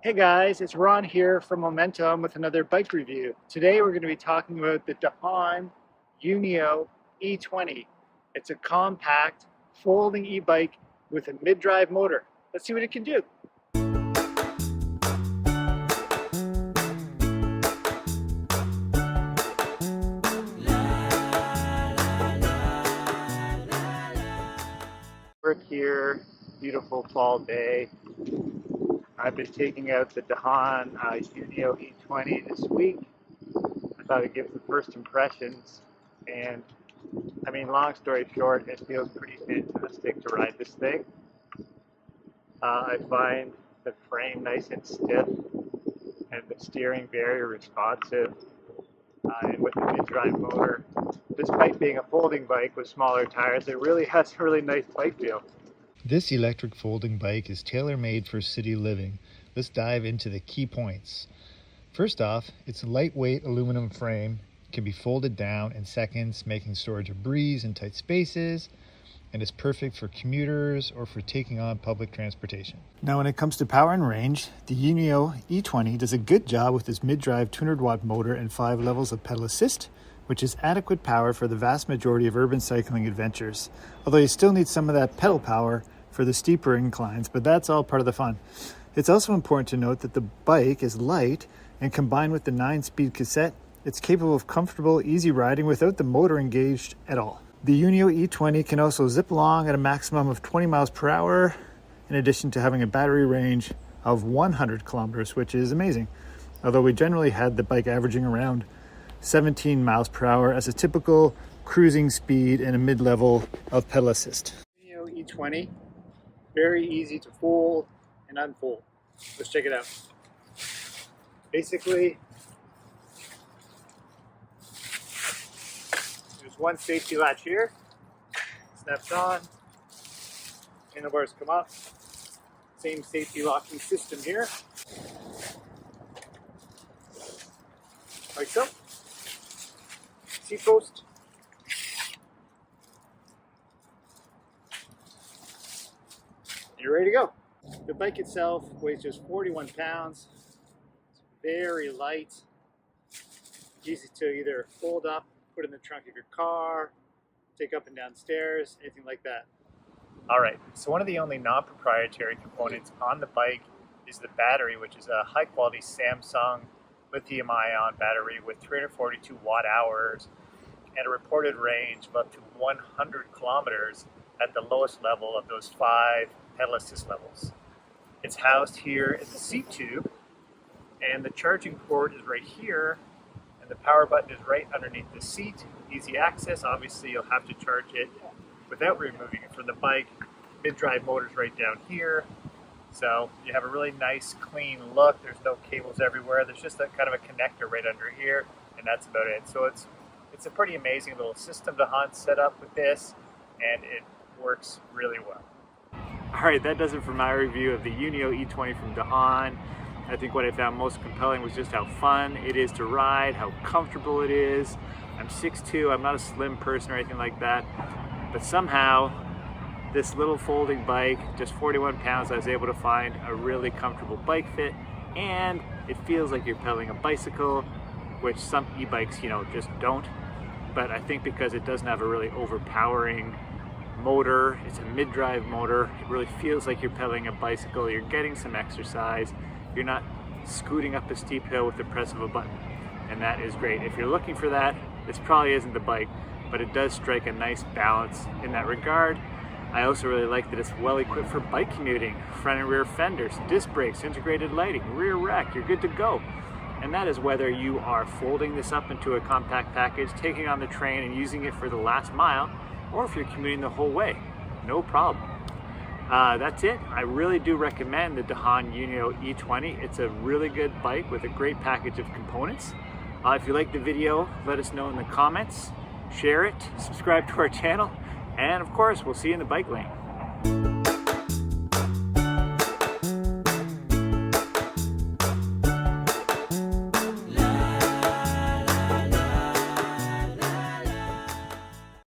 Hey guys, it's Ron here from Momentum with another bike review. Today we're going to be talking about the DAHON Unio E20. It's a compact folding e-bike with a mid-drive motor. Let's see what it can do. We're here, beautiful fall day. I've been taking out the DAHON Unio E20 this week. I thought I'd give the first impressions, and I mean, long story short, it feels pretty fantastic to ride this thing. I find the frame nice and stiff, and the steering very responsive. And with the mid-drive motor, despite being a folding bike with smaller tires, it really has a really nice bike feel. This electric folding bike is tailor-made for city living. Let's dive into the key points. First off, its lightweight aluminum frame can be folded down in seconds, making storage a breeze in tight spaces, and is perfect for commuters or for taking on public transportation. Now, when it comes to power and range, the Unio E20 does a good job with its mid-drive 200-watt motor and 5 levels of pedal assist, which is adequate power for the vast majority of urban cycling adventures. Although you still need some of that pedal power for the steeper inclines, but that's all part of the fun. It's also important to note that the bike is light, and combined with the 9-speed cassette, it's capable of comfortable, easy riding without the motor engaged at all. The Unio E20 can also zip along at a maximum of 20 miles per hour, in addition to having a battery range of 100 kilometers, which is amazing. Although we generally had the bike averaging around 17 miles per hour as a typical cruising speed and a mid-level of pedal assist. Unio E20, very easy to fold and unfold. Let's check it out. Basically, there's one safety latch here, snaps on, handlebars come up, same safety locking system here, like so, seat post, you're ready to go. The bike itself weighs just 41 pounds, it's very light, easy to either fold up, put in the trunk of your car, take up and down stairs, anything like that. All right, so one of the only non-proprietary components on the bike is the battery, which is a high-quality Samsung lithium-ion battery with 342 watt-hours and a reported range of up to 100 kilometers at the lowest level of those 5 pedal assist levels. It's housed here in the seat tube, and the charging port is right here, and the power button is right underneath the seat. Easy access. Obviously, you'll have to charge it without removing it from the bike. Mid-drive motor's right down here, so you have a really nice, clean look. There's no cables everywhere. There's just a kind of a connector right under here, and that's about it. So it's a pretty amazing little system DAHON set up with this, and it works really well. All right, that does it for my review of the Unio E20 from DAHON. I think what I found most compelling was just how fun it is to ride, how comfortable it is. I'm 6'2", I'm not a slim person or anything like that, but somehow this little folding bike, just 41 pounds, I was able to find a really comfortable bike fit, and it feels like you're pedaling a bicycle, which some e-bikes, just don't. But I think because it doesn't have a really overpowering motor, it's a mid-drive motor, it really feels like you're pedaling a bicycle. You're getting some exercise, you're not scooting up a steep hill with the press of a button, and that is great. If you're looking for that, this probably isn't the bike, but it does strike a nice balance in that regard. I also really like that it's well equipped for bike commuting, front and rear fenders, disc brakes, integrated lighting, rear rack, you're good to go. And that is whether you are folding this up into a compact package, taking on the train and using it for the last mile, or if you're commuting the whole way, no problem. That's it. I really do recommend the DAHON Unio E20. It's a really good bike with a great package of components. If you like the video, let us know in the comments, share it, subscribe to our channel, and of course, we'll see you in the bike lane.